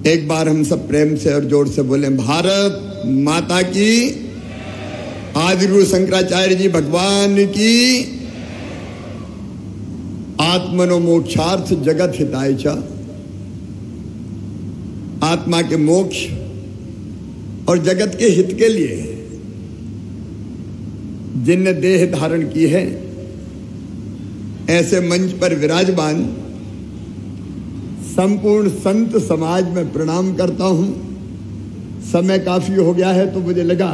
एक बार हम सब प्रेम से और जोर से बोले, भारत माता की, आदि गुरु शंकराचार्य जी भगवान की। आत्मनो मोक्षार्थ जगत हिताय च। आत्मा के मोक्ष और जगत के हित के लिए जिनने देह धारण की है, ऐसे मंच पर विराजमान संपूर्ण संत समाज में प्रणाम करता हूं। समय काफी हो गया है तो मुझे लगा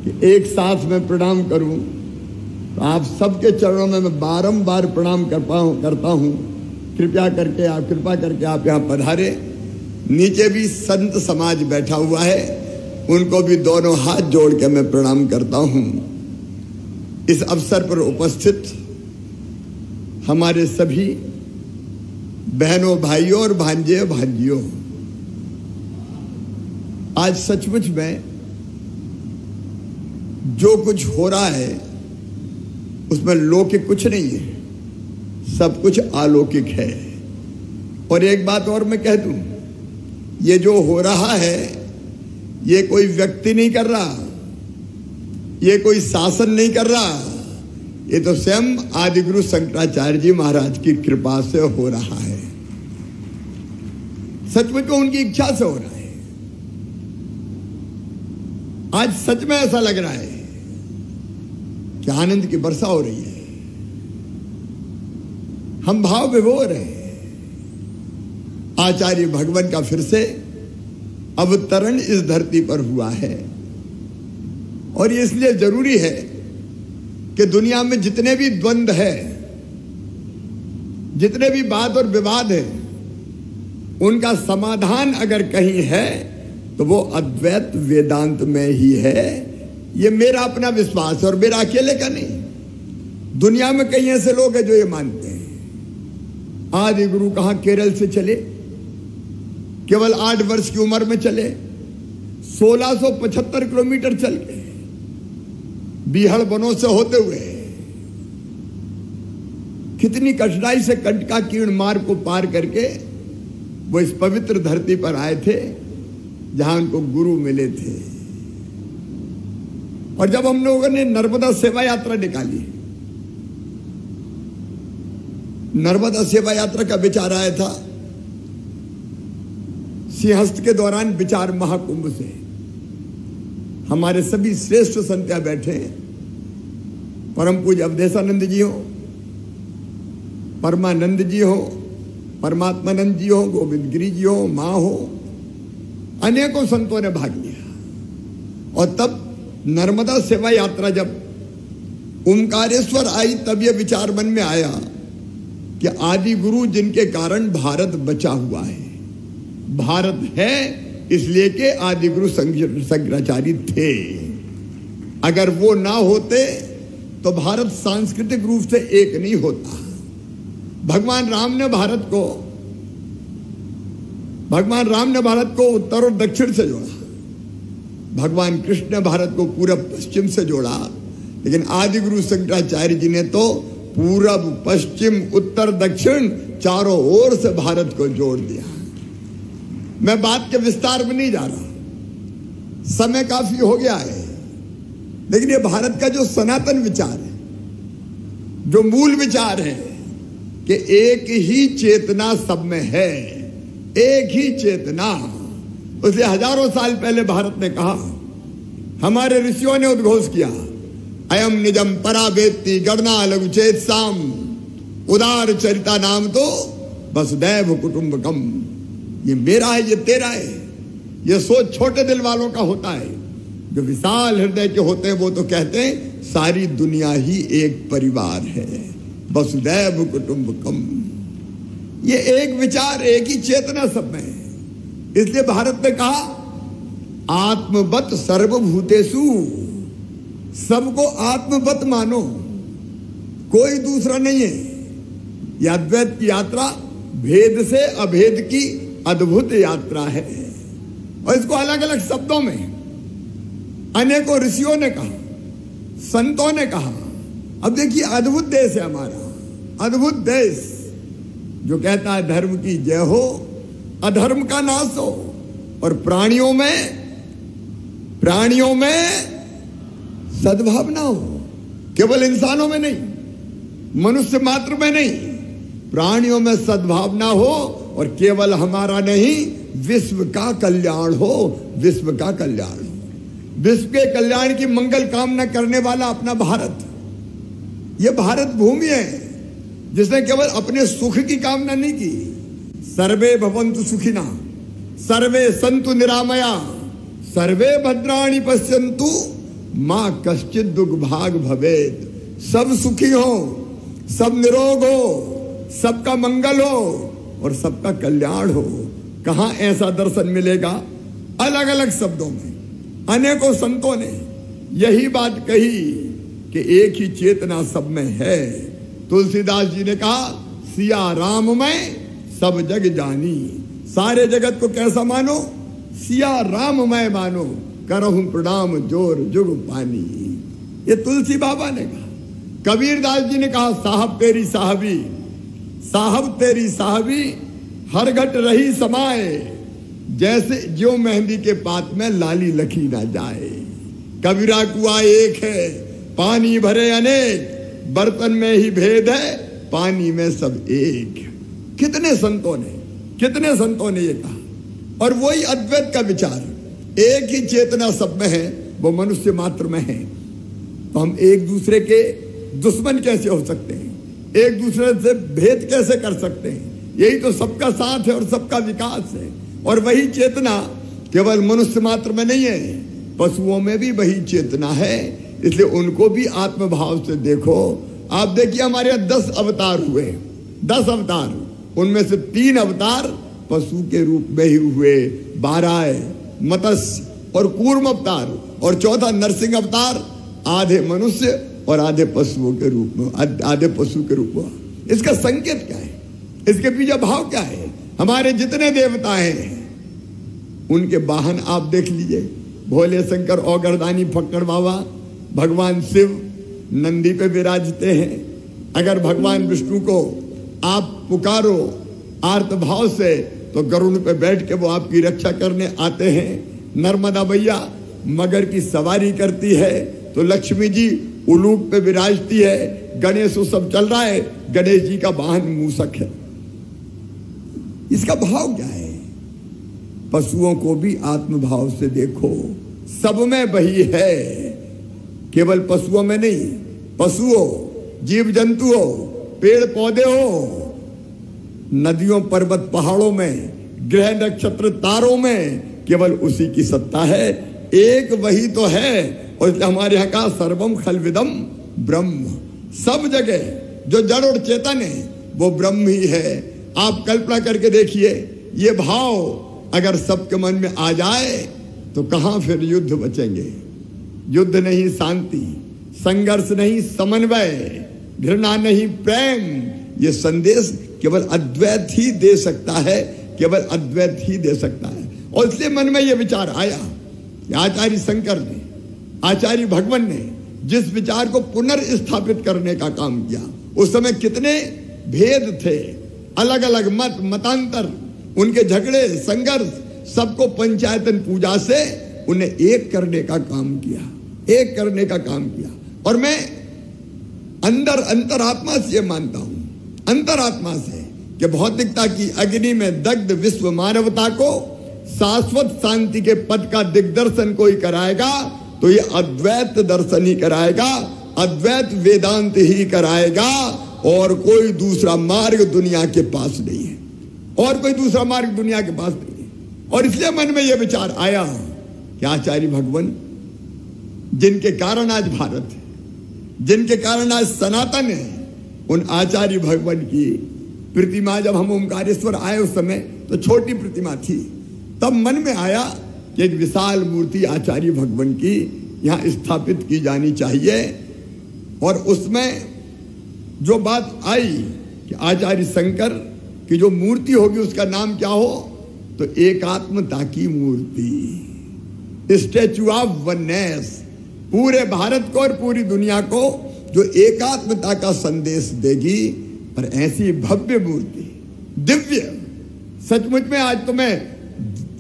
कि एक साथ में प्रणाम करूं, तो आप सबके चरणों में मैं बारंबार प्रणाम करता हूं। कृपा करके आप यहाँ पधारे। नीचे भी संत समाज बैठा हुआ है, उनको भी दोनों हाथ जोड़ के मैं प्रणाम करता हूं। इस अवसर पर उपस्थित हमारे सभी बहनों, भाइयों और भांजे भांजियों, आज सचमुच में जो कुछ हो रहा है उसमें लौकिक कुछ नहीं है, सब कुछ अलौकिक है। और एक बात और मैं कह दूं, ये जो हो रहा है ये कोई व्यक्ति नहीं कर रहा, ये कोई शासन नहीं कर रहा, ये तो स्वयं आदि गुरु शंकराचार्य जी महाराज की कृपा से हो रहा है। सचमुच में उनकी इच्छा से हो रहा है। आज सच में ऐसा लग रहा है कि आनंद की वर्षा हो रही है। हम भाव विभोर हैं। आचार्य भगवान का फिर से अवतरण इस धरती पर हुआ है, और ये इसलिए जरूरी है कि दुनिया में जितने भी द्वंद्व है, जितने भी वाद और विवाद है, उनका समाधान अगर कहीं है तो वो अद्वैत वेदांत में ही है। ये मेरा अपना विश्वास है और मेरा अकेले का नहीं। दुनिया में कई ऐसे लोग हैं जो ये मानते हैं। आदि गुरु कहां केरल से चले, केवल 8 वर्ष की उम्र में चले, 1675 किलोमीटर चल गए, बीहड़ वनों से होते हुए कितनी कठिनाई से कंटकाकीर्ण मार्ग को पार करके वो इस पवित्र धरती पर आए थे जहां उनको गुरु मिले थे। और जब हम लोगों ने नर्मदा सेवा यात्रा निकाली, नर्मदा सेवा यात्रा का विचार आया था सिंहस्थ के दौरान विचार महाकुंभ से। हमारे सभी श्रेष्ठ संत्या बैठे हैं, परम पूज्य अवधेशानंद जी हो, परमानंद जी हो, परमात्मानंद जी हो, गोविंद गिरी जी हो, मां हो, अनेकों संतों ने भाग लिया। और तब नर्मदा सेवा यात्रा जब ओंकारेश्वर आई, तब यह विचार मन में आया कि आदि गुरु जिनके कारण भारत बचा हुआ है, भारत है इसलिए कि आदि गुरु शंकराचार्य थे। अगर वो ना होते तो भारत सांस्कृतिक रूप से एक नहीं होता। भगवान राम ने भारत को उत्तर और दक्षिण से जोड़ा, भगवान कृष्ण ने भारत को पूरब पश्चिम से जोड़ा, लेकिन आदि गुरु शंकराचार्य जी ने तो पूरब पश्चिम उत्तर दक्षिण चारों ओर से भारत को जोड़ दिया। मैं बात के विस्तार में नहीं जा रहा, समय काफी हो गया है, लेकिन ये भारत का जो सनातन विचार है, जो मूल विचार है कि एक ही चेतना सब में है, एक ही चेतना। उसलिए हजारों साल पहले भारत ने कहा, हमारे ऋषियों ने उद्घोष किया, अयम निजम परा वेत्ति गणना लघु चेत साम उदार चरिता नाम तो वसुदैव कुटुंबकम। ये मेरा है, ये तेरा है। ये सोच छोटे दिल वालों का होता है। जो विशाल हृदय के होते हैं वो तो कहते हैं सारी दुनिया ही एक परिवार है, वसुदैव कुटुंबकम। ये एक विचार, एक ही चेतना सब में है। इसलिए भारत ने कहा आत्मवत सर्वभूतेषु, सबको आत्मवत मानो, कोई दूसरा नहीं है। यह अद्वैत की यात्रा भेद से अभेद की अद्भुत यात्रा है। और इसको अलग अलग शब्दों में अनेकों ऋषियों ने कहा, संतों ने कहा। अब देखिए, अद्भुत देश है हमारा, अद्भुत देश जो कहता है धर्म की जय हो, अधर्म का नाश हो, और प्राणियों में सद्भावना हो। केवल इंसानों में नहीं, मनुष्य मात्र में नहीं, प्राणियों में सद्भावना हो, और केवल हमारा नहीं, विश्व का कल्याण हो, विश्व का कल्याण हो। विश्व के कल्याण की मंगल कामना करने वाला अपना भारत, यह भारत भूमि है जिसने केवल अपने सुख की कामना नहीं की। सर्वे भवन्तु सुखिना, सर्वे सन्तु निरामया, सर्वे भद्राणि पश्यन्तु मां कश्चित् दुर्भाग भवेत्। सब सुखी हो, सब निरोग हो, सबका मंगल हो और सबका कल्याण हो। कहां ऐसा दर्शन मिलेगा? अलग अलग शब्दों में अनेकों संतों ने यही बात कही कि एक ही चेतना सब में है। तुलसीदास जी ने कहा, सिया राम में सब जग जानी। सारे जगत को कैसा मानो? सिया राम मैं मानो, करहूं प्रणाम जोर जुग पानी। ये तुलसी बाबा ने कहा। कबीरदास जी ने कहा, साहब तेरी साहबी, साहब तेरी साहबी, हर घट रही समाए, जैसे जो मेहंदी के पात में लाली लखी ना जाए। कबीरा कुआ एक है, पानी भरे अनेक, बर्तन में ही भेद है, पानी में सब एक। कितने संतों ने ये कहा। और वही अद्वैत का विचार, एक ही चेतना सब में है, वो मनुष्य मात्र में है। तो हम एक दूसरे के दुश्मन कैसे हो सकते हैं? एक दूसरे से भेद कैसे कर सकते हैं? यही तो सबका साथ है और सबका विकास है। और वही चेतना केवल मनुष्य मात्र में नहीं है, पशुओं में भी वही चेतना है। इसलिए उनको भी आत्मभाव से देखो। आप देखिए, हमारे यहाँ 10 अवतार हुए, 10 अवतार, उनमें से 3 अवतार पशु के रूप में ही हुए, 12 मत्स्य और कूर्म अवतार, और 14 नरसिंह अवतार, आधे मनुष्य और आधे पशुओं के रूप में, आधे पशु के रूप में। इसका संकेत क्या है? इसके पीछे भाव क्या है? हमारे जितने देवता हैं उनके वाहन आप देख लीजिए, भोले शंकर, औगरदानी, फक्कड़ बाबा। भगवान शिव नंदी पे विराजते हैं। अगर भगवान विष्णु को आप पुकारो आर्त भाव से तो गरुड़ पे बैठ के वो आपकी रक्षा करने आते हैं। नर्मदा मैया मगर की सवारी करती है तो लक्ष्मी जी उलूक पे विराजती है। गणेश सब चल रहा है, गणेश जी का वाहन मूषक है। इसका भाव क्या है? पशुओं को भी आत्मभाव से देखो, सब में वही है, केवल पशुओं में नहीं। पशु हो, जीव जंतु हो, पेड़ पौधे हो, नदियों पर्वत पहाड़ों में, ग्रह नक्षत्र तारों में, केवल उसी की सत्ता है। एक वही तो है। और इसलिए हमारे यहाँ का सर्वम खलविदम ब्रह्म, सब जगह जो जड़ और चेतन है वो ब्रह्म ही है। आप कल्पना करके देखिए, ये भाव अगर सबके मन में आ जाए तो कहां फिर युद्ध बचेंगे? युद्ध नहीं शांति, संघर्ष नहीं समन्वय, घृणा नहीं प्रेम। ये संदेश केवल अद्वैत ही दे सकता है, केवल अद्वैत ही दे सकता है। और इसलिए मन में यह विचार आया कि आचार्य शंकर ने, आचार्य भगवान ने जिस विचार को पुनर्स्थापित करने का काम किया, उस समय कितने भेद थे, अलग अलग मत, मतांतर, उनके झगड़े, संघर्ष, सबको पंचायतन पूजा से उन्हें एक करने का काम किया, एक करने का काम किया। और मैं अंतरात्मा से मानता हूं, अंतरात्मा से, कि भौतिकता की अग्नि में दग्ध विश्व मानवता को शाश्वत शांति के पद का दिग्दर्शन कोई कराएगा तो ये अद्वैत दर्शन ही कराएगा, अद्वैत वेदांत ही कराएगा। और कोई दूसरा मार्ग दुनिया के पास नहीं है, और कोई दूसरा मार्ग दुनिया के पास नहीं है। और इसलिए मन में यह विचार आया कि आचार्य भगवान, जिनके कारण आज भारत है, जिनके कारण आज सनातन है, उन आचार्य भगवान की प्रतिमा, जब हम ओमकारेश्वर आए उस समय तो छोटी प्रतिमा थी, तब मन में आया कि एक विशाल मूर्ति आचार्य भगवान की यहाँ स्थापित की जानी चाहिए। और उसमें जो बात आई कि आचार्य शंकर की जो मूर्ति होगी उसका नाम क्या हो, तो एकात्मता की मूर्ति, स्टैचू ऑफ वननेस, पूरे भारत को और पूरी दुनिया को जो एकात्मता का संदेश देगी। और ऐसी भव्य मूर्ति, दिव्य, सचमुच में आज तो मैं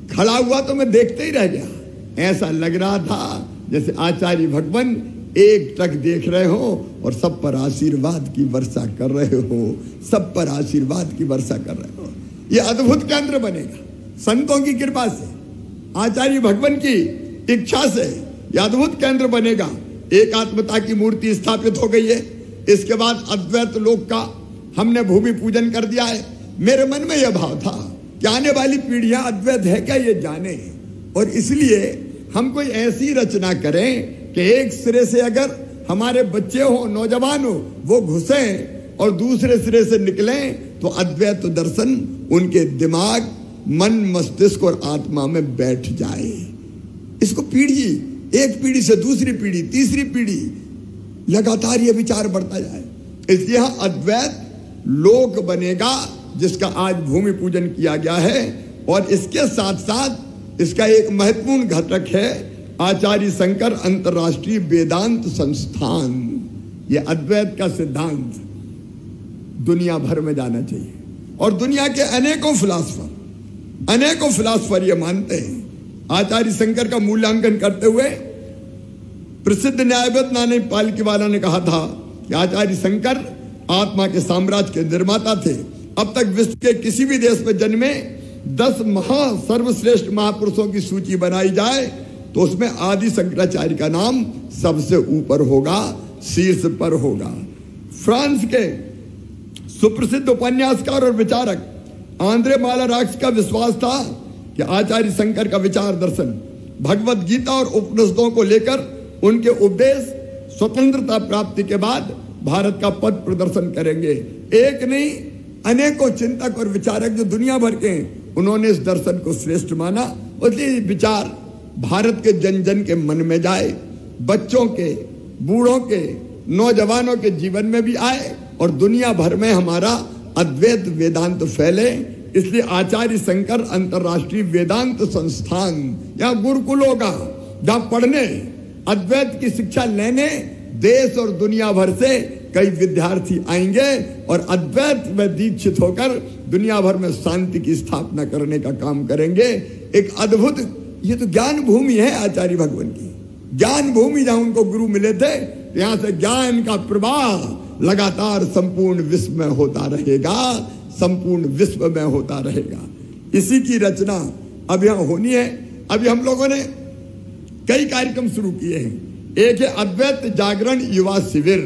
खड़ा हुआ तो मैं देखते ही रह गया। ऐसा लग रहा था जैसे आचार्य भगवान एक टक देख रहे हो और सब पर आशीर्वाद की वर्षा कर रहे हो, सब पर आशीर्वाद की वर्षा कर रहे हो। ये अद्भुत केंद्र बनेगा संतों की कृपा से, आचार्य भगवान की इच्छा से ये अद्भुत केंद्र बनेगा। एकात्मता की मूर्ति स्थापित हो गई है। इसके बाद अद्वैत लोक का हमने भूमि पूजन कर दिया है। मेरे मन में यह भाव था कि आने वाली पीढ़ियां अद्वैत है क्या ये जाने, और इसलिए हम कोई ऐसी रचना करें कि एक सिरे से अगर हमारे बच्चे हो, नौजवान हो, वो घुसे और दूसरे सिरे से निकले तो अद्वैत दर्शन उनके दिमाग, मन, मस्तिष्क और आत्मा में बैठ जाए। इसको पीढ़ी, एक पीढ़ी से दूसरी पीढ़ी, तीसरी पीढ़ी, लगातार ये विचार बढ़ता जाए। इसलिए यहां अद्वैत लोक बनेगा जिसका आज भूमि पूजन किया गया है। और इसके साथ साथ इसका एक महत्वपूर्ण घटक है आचार्य शंकर अंतर्राष्ट्रीय वेदांत संस्थान। ये अद्वैत का सिद्धांत दुनिया भर में जाना चाहिए और दुनिया के अनेकों फिलासफर ये मानते हैं। आचार्य शंकर का मूल्यांकन करते हुए प्रसिद्ध न्यायवाद नानी पालकीवाला ने कहा था कि आचार्य शंकर आत्मा के साम्राज्य के निर्माता थे। अब तक विश्व के किसी भी देश में जन्मे 10 सर्वश्रेष्ठ महापुरुषों की सूची बनाई जाए तो उसमें आदि शंकराचार्य का नाम सबसे ऊपर होगा, शीर्ष पर होगा। फ्रांस के सुप्रसिद्ध उपन्यासकार और विचारक आंद्रे मालाराक्स का विश्वास था कि आचार्य शंकर का विचार दर्शन भगवत गीता और उपनिषदों को लेकर उनके उपदेश स्वतंत्रता प्राप्ति के बाद भारत का पथ प्रदर्शन करेंगे। एक नहीं, अनेकों चिंतक और विचारक जो दुनिया भर के हैं, उन्होंने इस दर्शन को श्रेष्ठ माना। इसलिए विचार भारत के जन जन के मन में जाए, बच्चों के, बूढ़ों के, नौजवानों के जीवन में भी आए और दुनिया भर में हमारा अद्वैत वेदांत फैले। इसलिए आचार्य शंकर अंतर्राष्ट्रीय वेदांत संस्थान, यहाँ गुरुकुलों का, जहाँ पढ़ने, अद्वैत की शिक्षा लेने देश और दुनिया भर से कई विद्यार्थी आएंगे और अद्वैत में दीक्षित होकर दुनिया भर में शांति की स्थापना करने का काम करेंगे। एक अद्भुत, ये तो ज्ञान भूमि है आचार्य भगवान की, ज्ञान भूमि। जहां उनको गुरु मिले थे, यहां से ज्ञान का प्रवाह लगातार संपूर्ण विश्व में होता रहेगा, संपूर्ण विश्व में होता रहेगा। इसी की रचना अब यहां होनी है। अभी हम लोगों ने कई कार्यक्रम शुरू किए हैं। एक है अद्वैत जागरण युवा शिविर।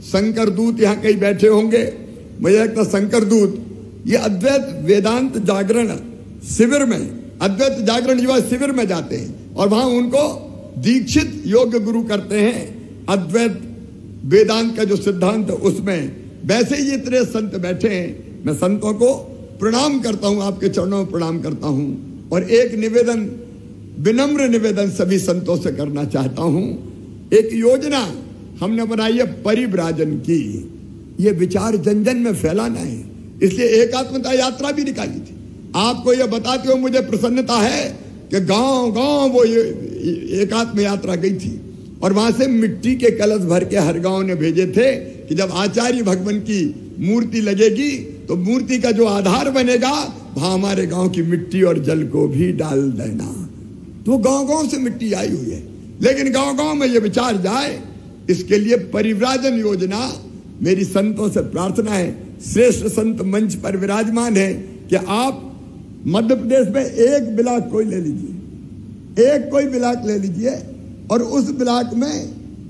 शंकर दूत यहाँ कई बैठे होंगे, मुझे लगता शंकर दूत ये अद्वैत वेदांत जागरण शिविर में, अद्वैत जागरण युवा शिविर में जाते हैं और वहां उनको दीक्षित योग्य गुरु करते हैं। अद्वैत वेदांत का जो सिद्धांत उसमें, वैसे ही इतने संत बैठे हैं। मैं संतों को प्रणाम करता हूं, आपके चरणों में प्रणाम करता हूं। और एक निवेदन, विनम्र निवेदन सभी संतों से करना चाहता हूं। एक योजना हमने बनाई है परिव्राजन की, ये विचार जन जन में फैलाना है। इसलिए एकात्मता यात्रा भी निकाली थी। आपको यह बताते हो मुझे प्रसन्नता है कि गांव गांव वो ये एकात्म यात्रा गई थी और वहां से मिट्टी के कलश भर के हर गांव ने भेजे थे कि जब आचार्य भगवान की मूर्ति लगेगी तो मूर्ति का जो आधार बनेगा वहां हमारे गांव की मिट्टी और जल को भी डाल देना। तो गांव गांव से मिट्टी आई हुई है, लेकिन गांव गांव में ये विचार जाए, इसके लिए परिव्राजन योजना। मेरी संतों से प्रार्थना है, श्रेष्ठ संत मंच पर विराजमान है, कि आप मध्य प्रदेश में एक ब्लॉक कोई ले लीजिए, एक कोई ब्लॉक ले लीजिए और उस ब्लॉक में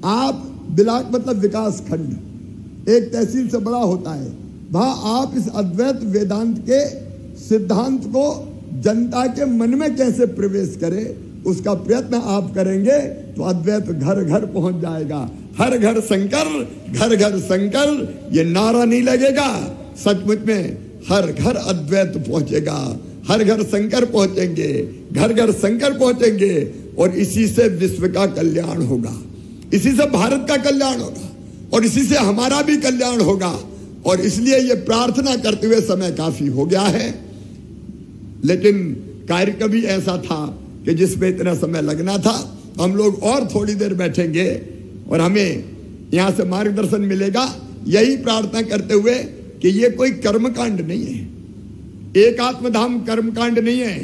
आप, ब्लॉक मतलब विकास खंड, एक तहसील से बड़ा होता है, वहां आप इस अद्वैत वेदांत के सिद्धांत को जनता के मन में कैसे प्रवेश करे, उसका प्रयत्न आप करेंगे तो अद्वैत घर घर पहुंच जाएगा। हर घर शंकर, घर घर शंकर, ये नारा नहीं लगेगा, सचमुच में हर घर अद्वैत पहुंचेगा, हर घर शंकर पहुंचेंगे, घर घर शंकर पहुंचेंगे और इसी से विश्व का कल्याण होगा, इसी से भारत का कल्याण होगा और इसी से हमारा भी कल्याण होगा। और इसलिए ये प्रार्थना करते हुए समय काफी हो गया है, लेकिन कार्यक्रम भी ऐसा था कि जिसमें इतना समय लगना था। हम लोग और थोड़ी देर बैठेंगे और हमें यहां से मार्गदर्शन मिलेगा, यही प्रार्थना करते हुए कि ये कोई कर्मकांड नहीं है, एक आत्मधाम कर्मकांड नहीं है,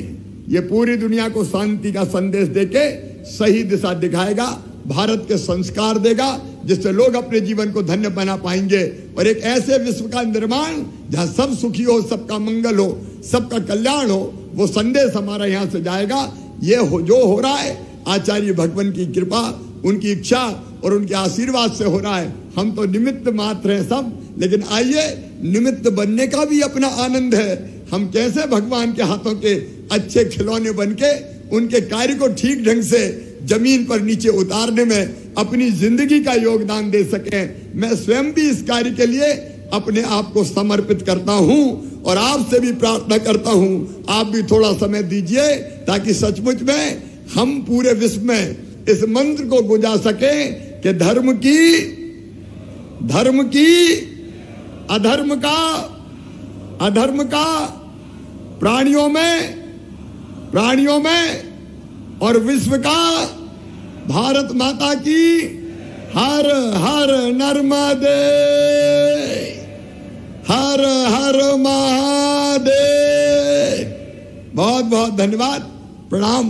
ये पूरी दुनिया को शांति का संदेश देके सही दिशा दिखाएगा, भारत के संस्कार देगा, जिससे लोग अपने जीवन को धन्य बना पाएंगे और एक ऐसे विश्व का निर्माण जहां सब सुखी हो, सबका मंगल हो, सबका कल्याण हो, वो संदेश हमारा यहां से जाएगा। ये जो हो रहा है आचार्य भगवान की कृपा, उनकी इच्छा और उनके आशीर्वाद से हो रहा है। हम तो निमित्त मात्र हैं सब, लेकिन आइए निमित्त बनने का भी अपना आनंद है। हम कैसे भगवान के हाथों के अच्छे खिलौने बनके उनके कार्य को ठीक ढंग से जमीन पर नीचे उतारने में अपनी जिंदगी का योगदान दे सकें। मैं स्वयं भी इस कार्य के लिए अपने आप को समर्पित करता हूं और आपसे भी प्रार्थना करता हूं, आप भी थोड़ा समय दीजिए ताकि सचमुच में हम पूरे विश्व में इस मंत्र को गुंजा सकें कि धर्म की अधर्म का प्राणियों में और विश्व का भारत माता की हर हर नर्मदे, हर हर महादेव। बहुत बहुत धन्यवाद, प्रणाम।